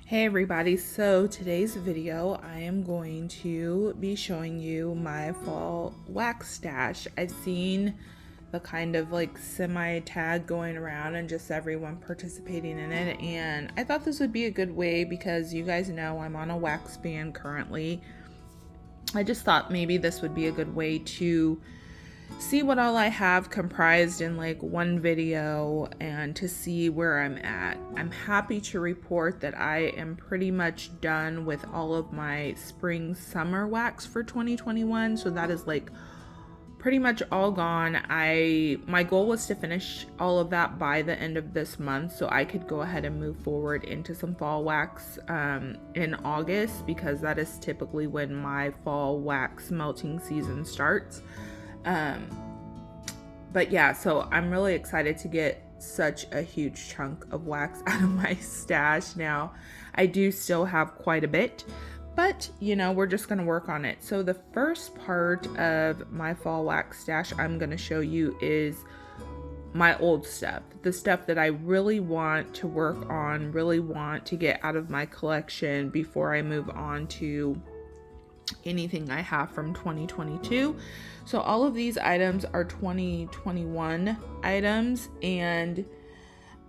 Hey everybody, so today's video I am going to be showing you my fall wax stash. I've seen the kind of like semi tag going around and just everyone participating in it, and I thought this would be a good way because you guys know I'm on a wax ban currently. I just thought maybe this would be a good way to see what all I have comprised in like one video and to see where I'm at. I'm happy to report that I am pretty much done with all of my spring summer wax for 2021, so that is like pretty much all gone. My goal was to finish all of that by the end of this month so I could go ahead and move forward into some fall wax in August, because that is typically when my fall wax melting season starts. But yeah, so I'm really excited to get such a huge chunk of wax out of my stash now. I do still have quite a bit, but you know, we're just going to work on it. So the first part of my fall wax stash I'm going to show you is my old stuff, the stuff that I really want to work on, really want to get out of my collection before I move on to anything I have from 2022. So all of these items are 2021 items, and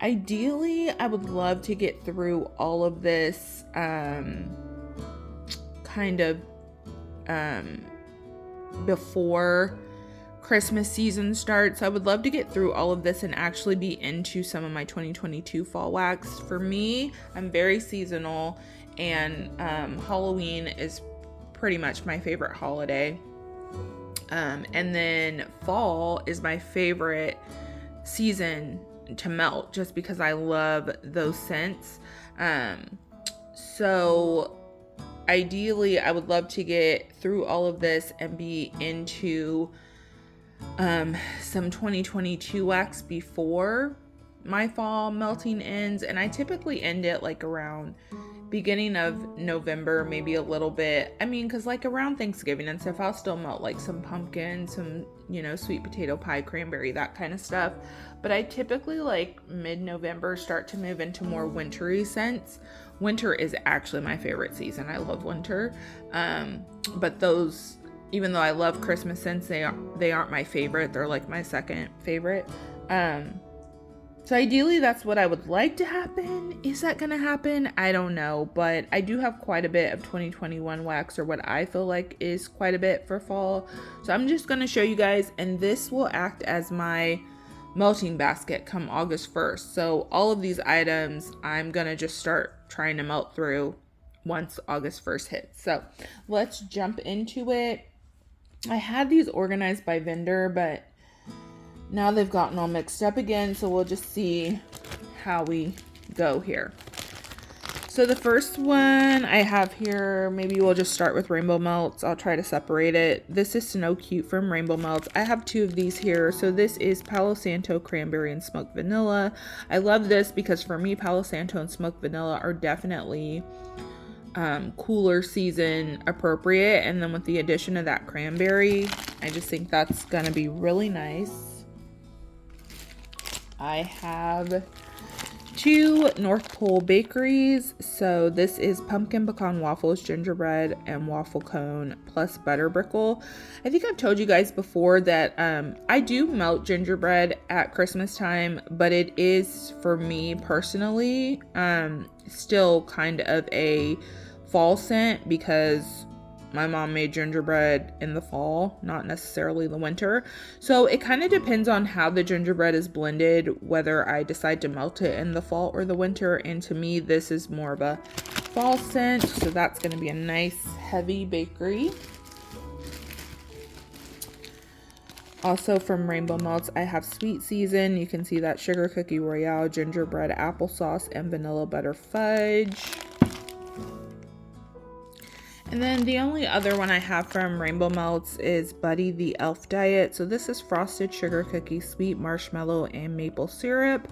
ideally I would love to get through all of this before Christmas season starts. I would love to get through all of this and actually be into some of my 2022 fall wax. For me, I'm very seasonal, and Halloween is pretty much my favorite holiday. And then fall is my favorite season to melt, just because I love those scents. So ideally I would love to get through all of this and be into some 2022 wax before my fall melting ends. And I typically end it like around beginning of November, maybe a little bit. I mean, because like around Thanksgiving and stuff, I'll still melt like some pumpkin, some, you know, sweet potato pie, cranberry, that kind of stuff. But I typically like mid-November start to move into more wintry scents. Winter is actually my favorite season. I love winter. But those, even though I love Christmas scents, they aren't my favorite. They're like my second favorite. So ideally, that's what I would like to happen. Is that going to happen? I don't know, but I do have quite a bit of 2021 wax, or what I feel like is quite a bit for fall. So I'm just going to show you guys, and this will act as my melting basket come August 1st. So all of these items, I'm going to just start trying to melt through once August 1st hits. So let's jump into it. I had these organized by vendor, but now they've gotten all mixed up again, so we'll just see how we go here. So the first one I have here, maybe we'll just start with Rainbow Melts. I'll try to separate it. This is Snow Cute from Rainbow Melts. I have two of these here. So this is Palo Santo Cranberry and Smoked Vanilla. I love this because for me, Palo Santo and Smoked Vanilla are definitely cooler season appropriate. And then with the addition of that cranberry, I just think that's gonna be really nice. I have two North Pole bakeries. So this is pumpkin pecan waffles, gingerbread, and waffle cone plus butter brickle. I think I've told you guys before that I do melt gingerbread at Christmas time, but it is, for me personally, still kind of a fall scent, because my mom made gingerbread in the fall, not necessarily the winter. So it kind of depends on how the gingerbread is blended, whether I decide to melt it in the fall or the winter. And to me, this is more of a fall scent. So that's going to be a nice heavy bakery. Also from Rainbow Melts, I have Sweet Season. You can see that Sugar Cookie Royale, gingerbread applesauce, and vanilla butter fudge. And then the only other one I have from Rainbow Melts is Buddy the Elf Diet. So this is frosted sugar cookie, sweet marshmallow, and maple syrup.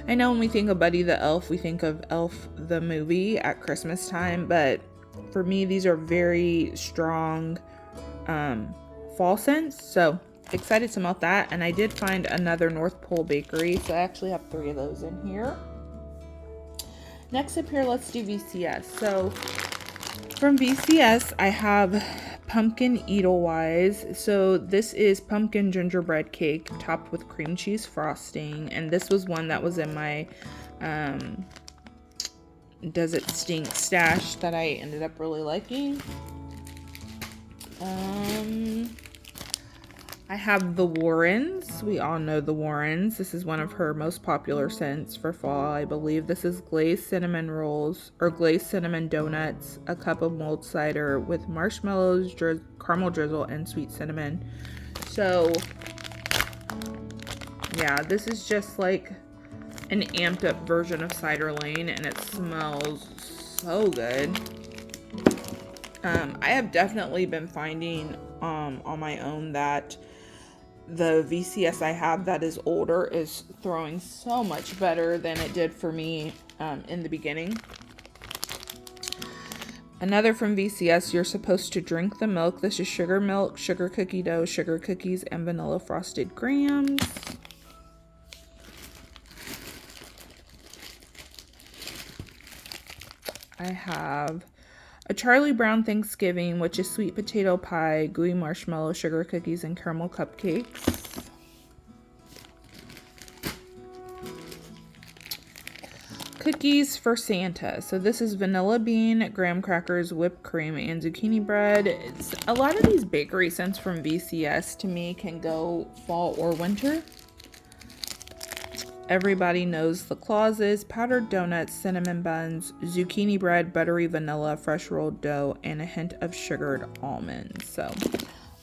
I know when we think of Buddy the Elf, we think of Elf the movie at Christmas time, but for me, these are very strong fall scents. So excited to melt that. And I did find another North Pole bakery, so I actually have 3 of those in here. Next up here, let's do VCS. So from VCS, I have Pumpkin Edelweiss. So this is pumpkin gingerbread cake topped with cream cheese frosting. And this was one that was in my Does It Stink stash that I ended up really liking. I have the Warrens. We all know the Warrens. This is one of her most popular scents for fall, I believe. This is glazed cinnamon rolls, or glazed cinnamon donuts, a cup of mulled cider with marshmallows, caramel drizzle, and sweet cinnamon. So, yeah, this is just like an amped up version of Cider Lane, and it smells so good. I have definitely been finding on my own that the VCS I have that is older is throwing so much better than it did for me in the beginning. Another from VCS, You're Supposed to Drink the Milk. This is sugar milk, sugar cookie dough, sugar cookies, and vanilla frosted grams. I have a Charlie Brown Thanksgiving, which is sweet potato pie, gooey marshmallow, sugar cookies, and caramel cupcakes. Cookies for Santa. So this is vanilla bean, graham crackers, whipped cream, and zucchini bread. A lot of these bakery scents from VCS to me can go fall or winter. Everybody Knows the Clauses, powdered donuts, cinnamon buns, zucchini bread, buttery vanilla, fresh rolled dough, and a hint of sugared almonds. So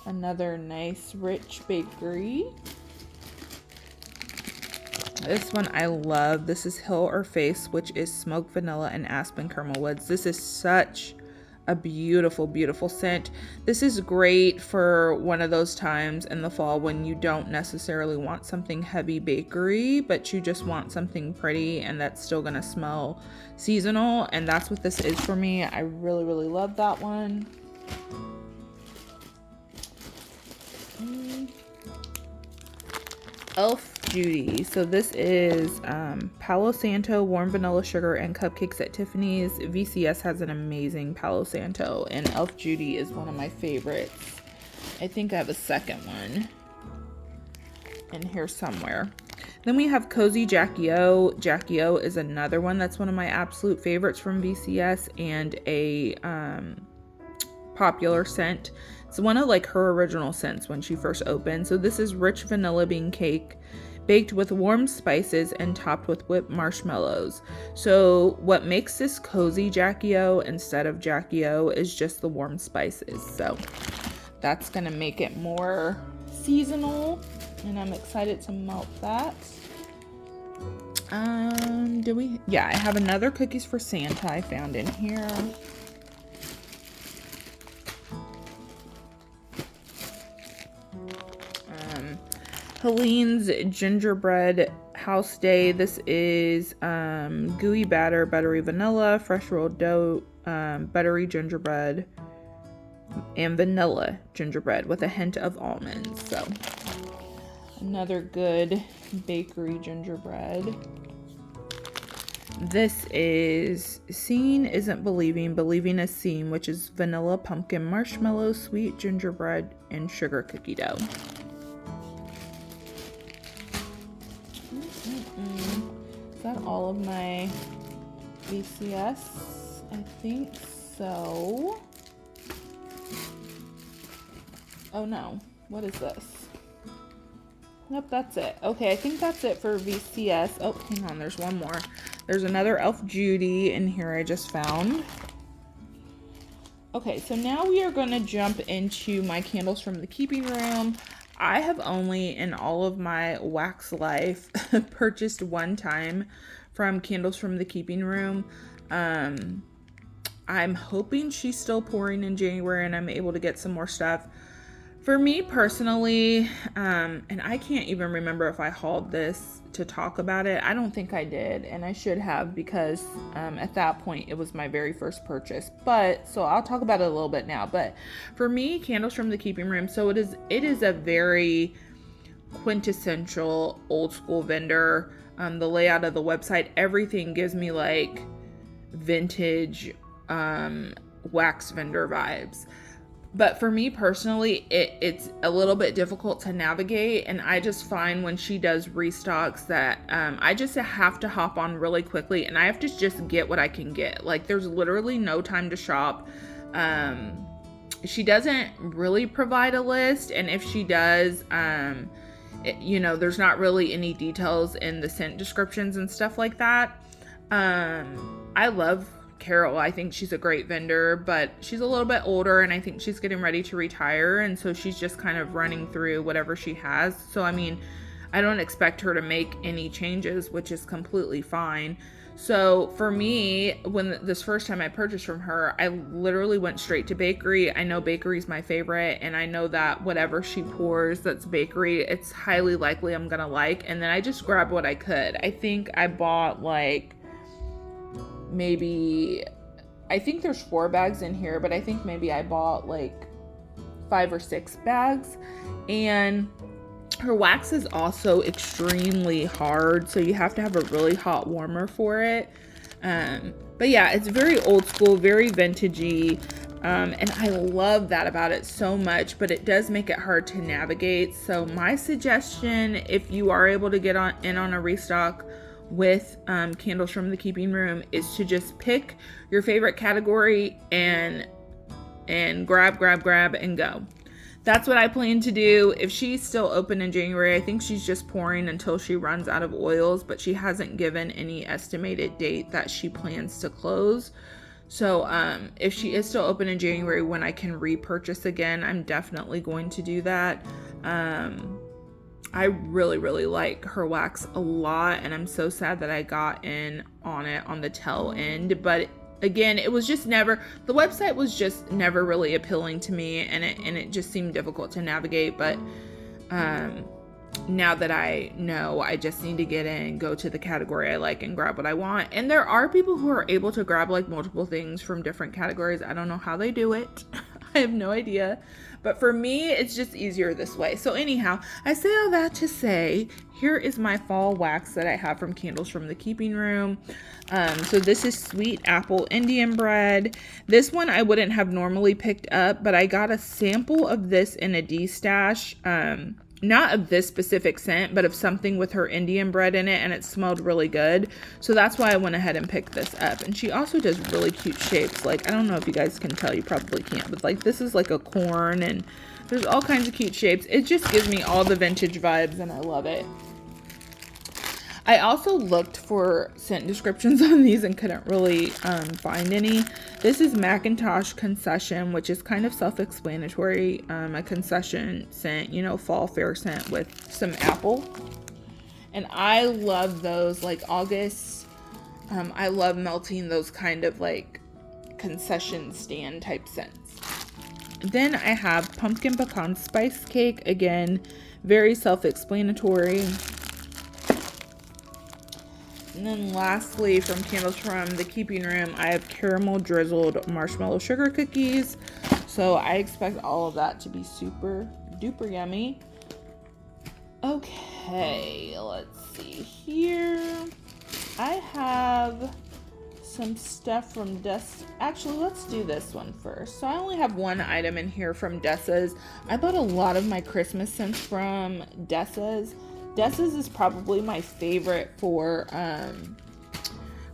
another nice rich bakery. This one I love. This is Hill or Face, which is smoked vanilla and aspen caramel woods. This is such a beautiful, beautiful scent. This is great for one of those times in the fall when you don't necessarily want something heavy bakery, but you just want something pretty and that's still gonna smell seasonal. And that's what this is for me. I really, really love that one. Elf Judy. So this is Palo Santo, warm vanilla sugar, and cupcakes at Tiffany's. VCS has an amazing Palo Santo, and Elf Judy is one of my favorites. I think I have a second one in here somewhere. Then we have Cozy Jackie O. Jackie O is another one that's one of my absolute favorites from VCS and a popular scent. It's one of like her original scents when she first opened. So this is rich vanilla bean cake baked with warm spices and topped with whipped marshmallows. So what makes this Cozy Jackie O instead of Jackie O is just the warm spices. So that's gonna make it more seasonal, and I'm excited to melt that. I have another Cookies for Santa I found in here. Helene's Gingerbread House Day. This is gooey batter, buttery vanilla, fresh rolled dough, buttery gingerbread, and vanilla gingerbread with a hint of almonds. So another good bakery gingerbread. This is Seeing Isn't Believing, Believing is Seeing, which is vanilla, pumpkin, marshmallow, sweet gingerbread, and sugar cookie dough. Is that all of my VCS? I think so. Oh no, what is this? Nope, that's it. Okay, I think that's it for VCS. Oh, hang on, there's one more. There's another Elf Judy in here I just found. Okay, so now we are going to jump into my candles from the keeping room. I have only in all of my wax life purchased one time from Candles from the Keeping Room. I'm hoping she's still pouring in January and I'm able to get some more stuff. For me personally, and I can't even remember if I hauled this to talk about it. I don't think I did, and I should have, because at that point it was my very first purchase. But so I'll talk about it a little bit now. But for me, Candles from the Keeping Room, so it is a very quintessential old school vendor. The layout of the website, everything gives me like vintage wax vendor vibes. But for me personally, it's a little bit difficult to navigate, and I just find when she does restocks that I just have to hop on really quickly, and I have to just get what I can get. Like, there's literally no time to shop. She doesn't really provide a list, and if she does, there's not really any details in the scent descriptions and stuff like that. I love Carol. I think she's a great vendor, but she's a little bit older, and I think she's getting ready to retire, and so she's just kind of running through whatever she has. So I mean, I don't expect her to make any changes, which is completely fine. So for me, when this first time I purchased from her, I literally went straight to bakery. I know bakery's my favorite, and I know that whatever she pours that's bakery, it's highly likely I'm gonna like. And then I just grabbed what I could. I think I bought like I think there's 4 bags in here, but I think maybe I bought like 5 or 6 bags. And her wax is also extremely hard, so you have to have a really hot warmer for it. But yeah, it's very old school, very vintagey, and I love that about it so much, but it does make it hard to navigate. So my suggestion, if you are able to get in on a restock with Candles from the Keeping Room, is to just pick your favorite category and grab and go. That's what I plan to do. If she's still open in January, I think she's just pouring until she runs out of oils, but she hasn't given any estimated date that she plans to close. So if she is still open in January when I can repurchase again, I'm definitely going to do that. I really, really like her wax a lot, and I'm so sad that I got in on it on the tail end. But again, it was just never, the website was just never really appealing to me, and it just seemed difficult to navigate. But now that I know, I just need to get in, go to the category I like, and grab what I want. And there are people who are able to grab like multiple things from different categories. I don't know how they do it. I have no idea. But for me, it's just easier this way. So anyhow, I say all that to say, here is my fall wax that I have from Candles from the Keeping Room. So this is Sweet Apple Indian Bread. This one I wouldn't have normally picked up, but I got a sample of this in a D-stash. Not of this specific scent, but of something with her Indian bread in it, and it smelled really good. So that's why I went ahead and picked this up. And she also does really cute shapes. Like, I don't know if you guys can tell, you probably can't, but like this is like a corn, and there's all kinds of cute shapes. It just gives me all the vintage vibes, and I love it. I also looked for scent descriptions on these and couldn't really find any. This is Macintosh Concession, which is kind of self-explanatory. A concession scent, fall fair scent with some apple. And I love those, like August. I love melting those kind of like concession stand type scents. Then I have Pumpkin Pecan Spice Cake. Again, very self-explanatory. And then lastly, from Candles from the Keeping Room, I have Caramel Drizzled Marshmallow Sugar Cookies. So I expect all of that to be super duper yummy. Okay, let's see here. I have some stuff from Actually, let's do this one first. So I only have one item in here from Dessa's. I bought a lot of my Christmas scents from Dessa's. Dessa's is probably my favorite for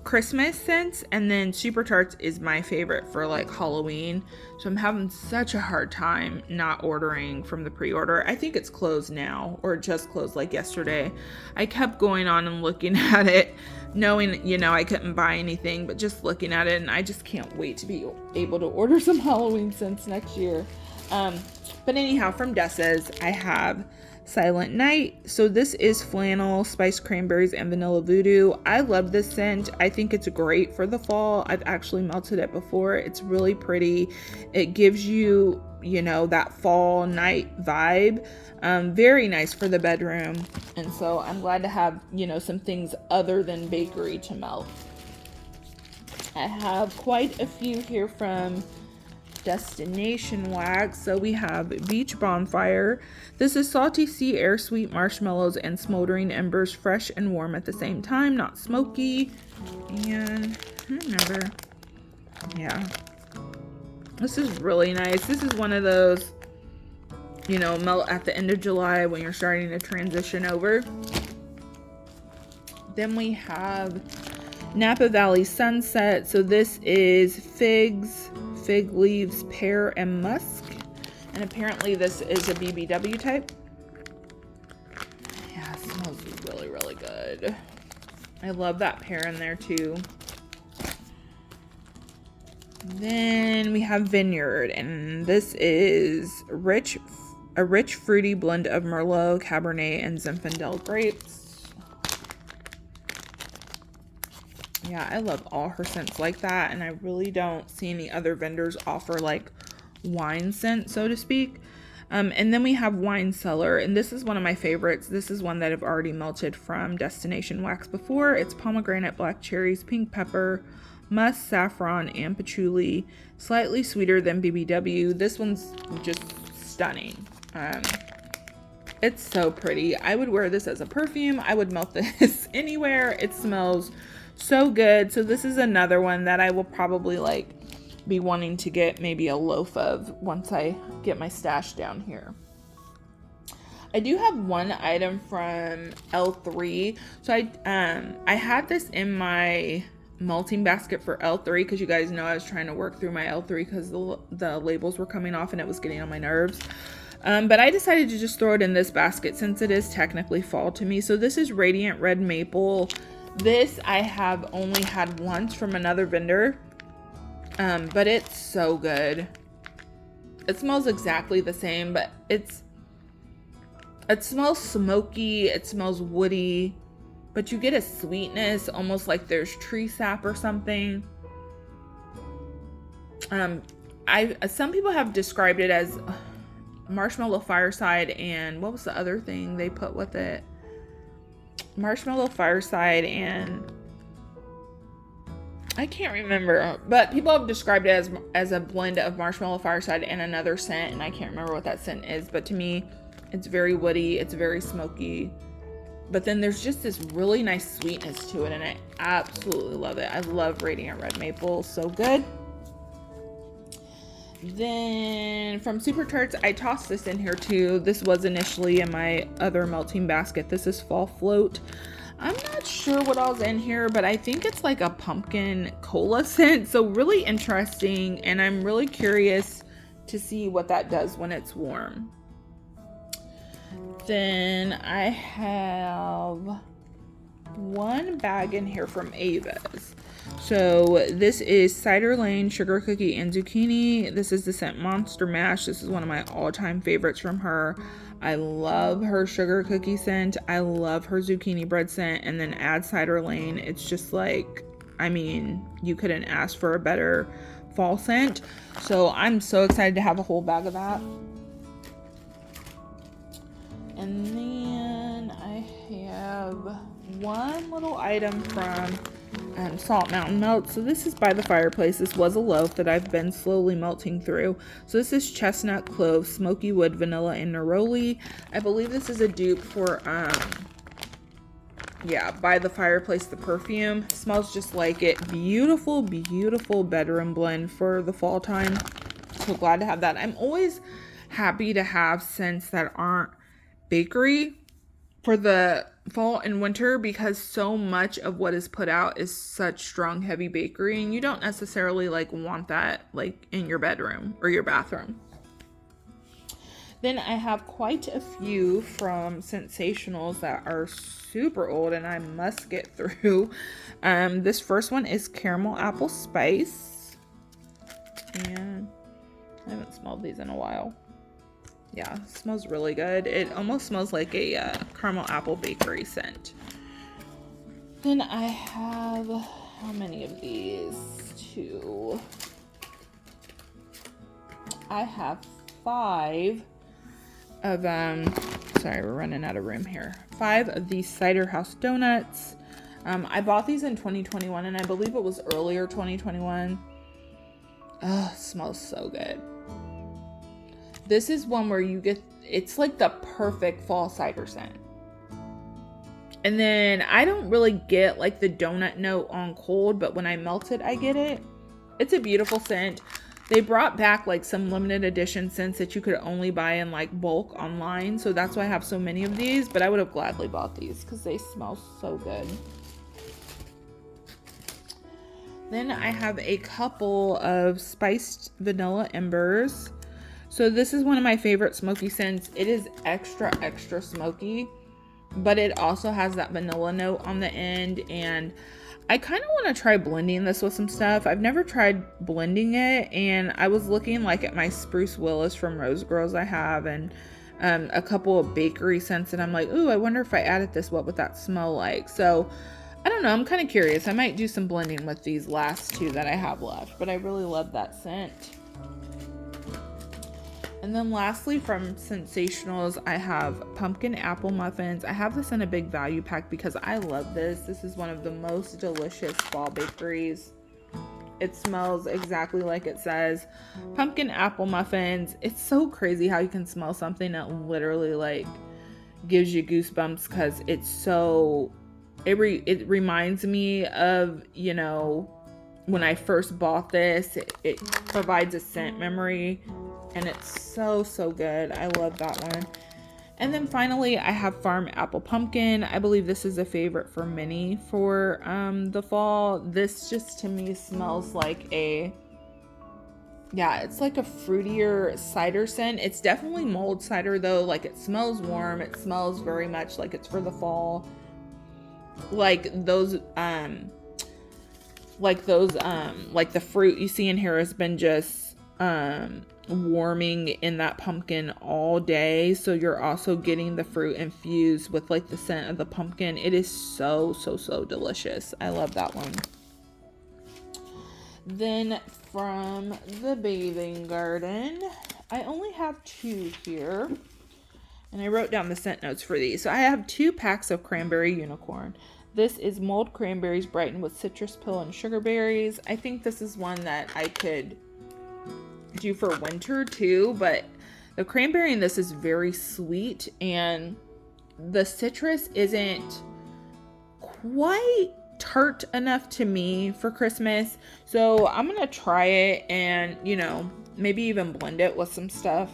Christmas scents, and then Super Tarts is my favorite for like Halloween. So I'm having such a hard time not ordering from the pre-order. I think it's closed now, or it just closed like yesterday. I kept going on and looking at it, knowing I couldn't buy anything, but just looking at it, and I just can't wait to be able to order some Halloween scents next year. But anyhow, from Dessa's, I have Silent Night. So this is flannel, spiced cranberries, and vanilla voodoo. I love this scent. I think it's great for the fall. I've actually melted it before. It's really pretty. It gives you, that fall night vibe. Very nice for the bedroom. And so I'm glad to have, some things other than bakery to melt. I have quite a few here from Destination Wax. So we have Beach Bonfire. This is salty sea air, sweet marshmallows, and smoldering embers, fresh and warm at the same time, not smoky. And I remember. Yeah. This is really nice. This is one of those, you know, melt at the end of July when you're starting to transition over. Then we have Napa Valley Sunset. So this is figs, fig leaves, pear, and musk. And apparently this is a BBW type. Yeah, it smells really, really good. I love that pear in there too. Then we have Vineyard, and this is a rich fruity blend of Merlot, Cabernet, and Zinfandel grapes. Yeah, I love all her scents like that, and I really don't see any other vendors offer like wine scent, so to speak. And then we have Wine Cellar, and this is one of my favorites. This is one that I've already melted from Destination Wax before. It's pomegranate, black cherries, pink pepper, musk, saffron, and patchouli. Slightly sweeter than BBW. This one's just stunning. It's so pretty. I would wear this as a perfume. I would melt this anywhere. It smells so good. So this is another one that I will probably like be wanting to get maybe a loaf of once I get my stash down here. I do have one item from L3. So I had this in my melting basket for L3 because you guys know I was trying to work through my L3 because the labels were coming off and it was getting on my nerves. But I decided to just throw it in this basket since it is technically fall to me. So this is Radiant Red Maple. This I have only had once from another vendor. But it's so good. It smells exactly the same, but it smells smoky, it smells woody, but you get a sweetness, almost like there's tree sap or something. Some people have described it as marshmallow fireside, and what was the other thing they put with it? Marshmallow fireside, and I can't remember, but people have described it as a blend of marshmallow fireside and another scent, and I can't remember what that scent is, but to me, it's very woody, it's very smoky, but then there's just this really nice sweetness to it, and I absolutely love it. I love Radiant Red Maple, so good. Then from Super Tarts, I tossed this in here too. This was initially in my other melting basket. This is Fall Float. I'm not sure what all's in here, but I think it's like a pumpkin cola scent. So really interesting, and I'm really curious to see what that does when it's warm. Then I have one bag in here from Ava's. So this is Cider Lane, Sugar Cookie, and Zucchini. This is the scent Monster Mash. This is one of my all-time favorites from her. I love her sugar cookie scent. I love her zucchini bread scent. And then add Cider Lane. It's just like, I mean, you couldn't ask for a better fall scent. So I'm so excited to have a whole bag of that. And then I have one little item from Salt Mountain Melt. So this is by the fireplace. This was a loaf that I've been slowly melting through. So this is chestnut, clove, smoky wood, vanilla, and neroli. I believe this is a dupe for by the fireplace, the perfume. Smells just like it. Beautiful, beautiful bedroom blend for the fall time. So glad to have that. I'm always happy to have scents that aren't bakery for the fall and winter, because so much of what is put out is such strong, heavy bakery, and you don't necessarily like want that like in your bedroom or your bathroom. Then I have quite a few from Sensationals that are super old and I must get through. This first one is Caramel Apple Spice, and I haven't smelled these in a while. Yeah, it smells really good. It almost smells like a caramel apple bakery scent. Then I have, how many of these? 2. I have 5 of, sorry, we're running out of room here. 5 of these Cider House Donuts. I bought these in 2021, and I believe it was earlier 2021. Oh, it smells so good. This is one where you get, it's like the perfect fall cider scent. And then I don't really get like the donut note on cold, but when I melt it, I get it. It's a beautiful scent. They brought back like some limited edition scents that you could only buy in like bulk online. So that's why I have so many of these, but I would have gladly bought these because they smell so good. Then I have a couple of spiced vanilla embers. So this is one of my favorite smoky scents. It is extra, extra smoky, but it also has that vanilla note on the end. And I kind of want to try blending this with some stuff. I've never tried blending it. And I was looking like at my Spruce Willis from Rose Girls I have, and a couple of bakery scents. And I'm like, ooh, I wonder if I added this, what would that smell like? So I don't know. I'm kind of curious. I might do some blending with these last two that I have left, but I really love that scent. And then lastly, from Sensationals, I have pumpkin apple muffins. I have this in a big value pack because I love this. This is one of the most delicious fall bakeries. It smells exactly like it says. Pumpkin apple muffins. It's so crazy how you can smell something that literally like gives you goosebumps because it's so... It reminds me of, you know, when I first bought this. It provides a scent memory. And it's so, so good. I love that one. And then finally, I have Farm Apple Pumpkin. I believe this is a favorite for many for the fall. This just to me smells like it's like a fruitier cider scent. It's definitely mulled cider though. Like it smells warm. It smells very much like it's for the fall. Like the fruit you see in here has been just warming in that pumpkin all day, so you're also getting the fruit infused with like the scent of the pumpkin. It is so, so, so delicious. I love that one. Then from the Bathing Garden, I only have two here, and I wrote down the scent notes for these. So I have 2 packs of Cranberry Unicorn. This is mulled cranberries brightened with citrus peel and sugar berries. I think this is one that I could do for winter too, but the cranberry in this is very sweet and the citrus isn't quite tart enough to me for Christmas. So I'm gonna try it and, you know, maybe even blend it with some stuff.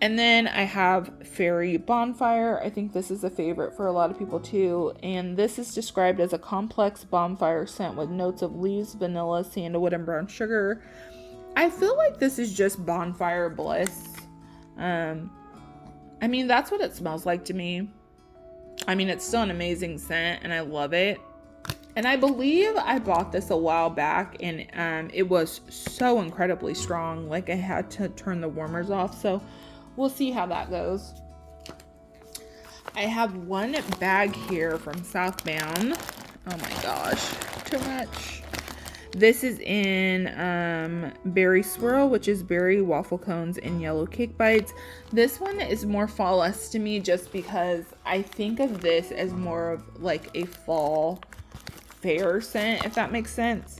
And then I have Fairy Bonfire. I think this is a favorite for a lot of people too. And this is described as a complex bonfire scent with notes of leaves, vanilla, sandalwood, and brown sugar. I feel like this is just bonfire bliss. I mean, that's what it smells like to me. I mean, it's still an amazing scent and I love it. And I believe I bought this a while back and it was so incredibly strong. Like I had to turn the warmers off. So we'll see how that goes. I have one bag here from Southbound. Oh my gosh, too much. This is in Berry Swirl, which is berry waffle cones and yellow cake bites. This one is more fall-esque to me just because I think of this as more of like a fall fair scent, if that makes sense.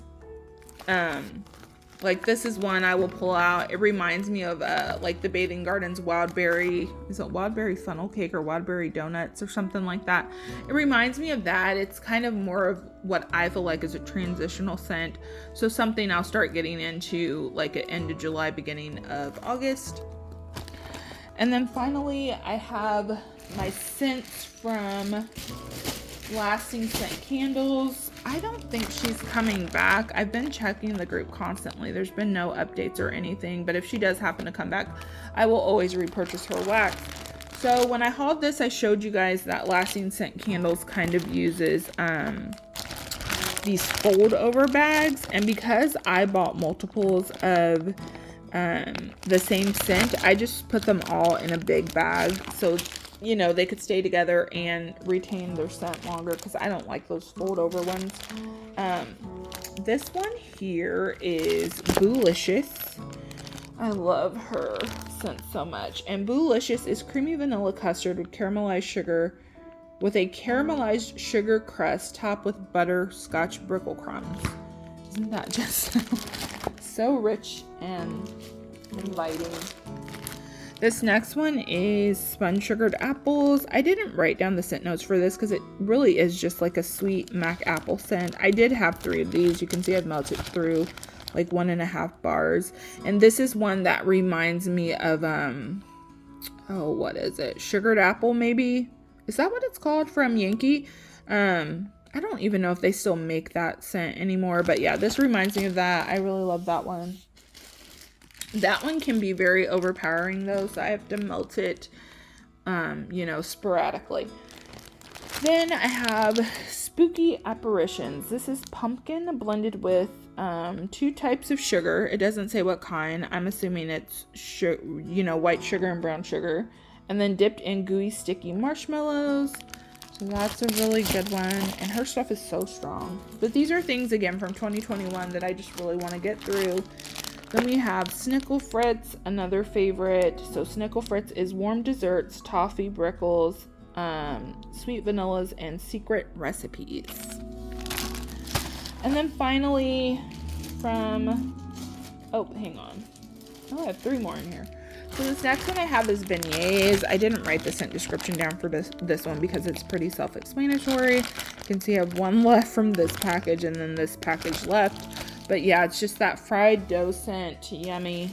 Like this is one I will pull out. It reminds me of like the Bathing Gardens Wildberry. Is it Wildberry funnel cake or Wildberry donuts or something like that? It reminds me of that. It's kind of more of what I feel like is a transitional scent. So something I'll start getting into like at end of July, beginning of August. And then finally I have my scents from Lasting Scent Candles. I don't think she's coming back. I've been checking the group constantly. There's been no updates or anything, but if she does happen to come back, I will always repurchase her wax. So when I hauled this, I showed you guys that Lasting Scent Candles kind of uses these fold over bags, and because I bought multiples of the same scent, I just put them all in a big bag so you know they could stay together and retain their scent longer, because I don't like those fold over ones. This one here is Boolicious. I love her scent so much. And Boolicious is creamy vanilla custard with caramelized sugar, with a caramelized sugar crust topped with butterscotch brickle crumbs. Isn't that just so rich and inviting? This next one is Spun Sugared Apples. I didn't write down the scent notes for this because it really is just like a sweet MAC apple scent. I did have 3 of these. You can see I've melted through like 1.5 bars. And this is one that reminds me of, oh, what is it? Sugared Apple, maybe? Is that what it's called from Yankee? I don't even know if they still make that scent anymore. But yeah, this reminds me of that. I really love that one. That one can be very overpowering though, so I have to melt it, you know, sporadically. Then I have Spooky Apparitions. This is pumpkin blended with 2 types of sugar. It doesn't say what kind. I'm assuming it's, you know, white sugar and brown sugar. And then dipped in gooey, sticky marshmallows. So that's a really good one. And her stuff is so strong. But these are things, again, from 2021 that I just really want to get through. Then we have Snickle Fritz, another favorite. So Snickle Fritz is warm desserts, toffee, brickles, sweet vanillas, and secret recipes. And then finally from, oh, hang on. Oh, I have 3 more in here. So this next one I have is beignets. I didn't write the scent description down for this one because it's pretty self-explanatory. You can see I have 1 left from this package and then this package left. But yeah, it's just that fried dough scent. Yummy.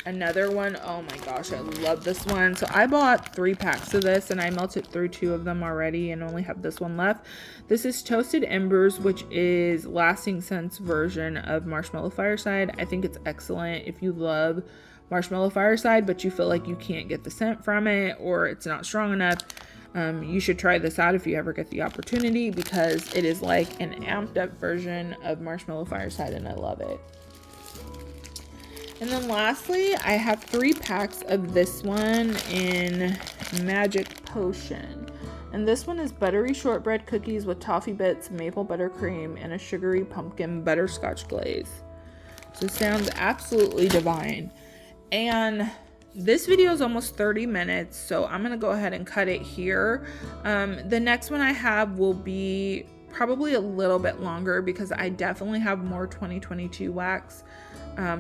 Another one. Oh my gosh, I love this one. So I bought 3 packs of this and I melted through 2 of them already and only have this one left. This is Toasted Embers, which is Lasting Scents version of Marshmallow Fireside. I think it's excellent if you love Marshmallow Fireside, but you feel like you can't get the scent from it or it's not strong enough. You should try this out if you ever get the opportunity because it is like an amped up version of Marshmallow Fireside and I love it. And then lastly, I have 3 packs of this one in Magic Potion. And this one is buttery shortbread cookies with toffee bits, maple buttercream, and a sugary pumpkin butterscotch glaze. So it sounds absolutely divine. And this video is almost 30 minutes, so I'm going to go ahead and cut it here. The next one I have will be probably a little bit longer because I definitely have more 2022 wax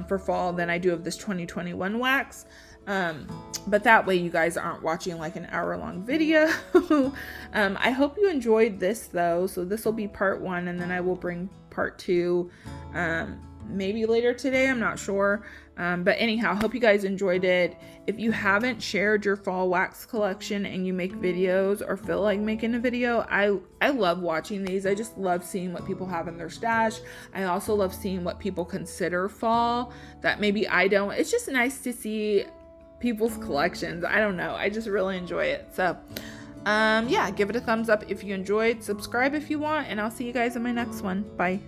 for fall than I do of this 2021 wax. But that way you guys aren't watching like an hour-long video. I hope you enjoyed this though. So this will be part 1 and then I will bring part 2 maybe later today, I'm not sure. But anyhow, hope you guys enjoyed it. If you haven't shared your fall wax collection and you make videos or feel like making a video, I love watching these. I just love seeing what people have in their stash. I also love seeing what people consider fall that maybe I don't. It's just nice to see people's collections. I don't know. I just really enjoy it. So yeah, give it a thumbs up if you enjoyed. Subscribe if you want, and I'll see you guys in my next one. Bye.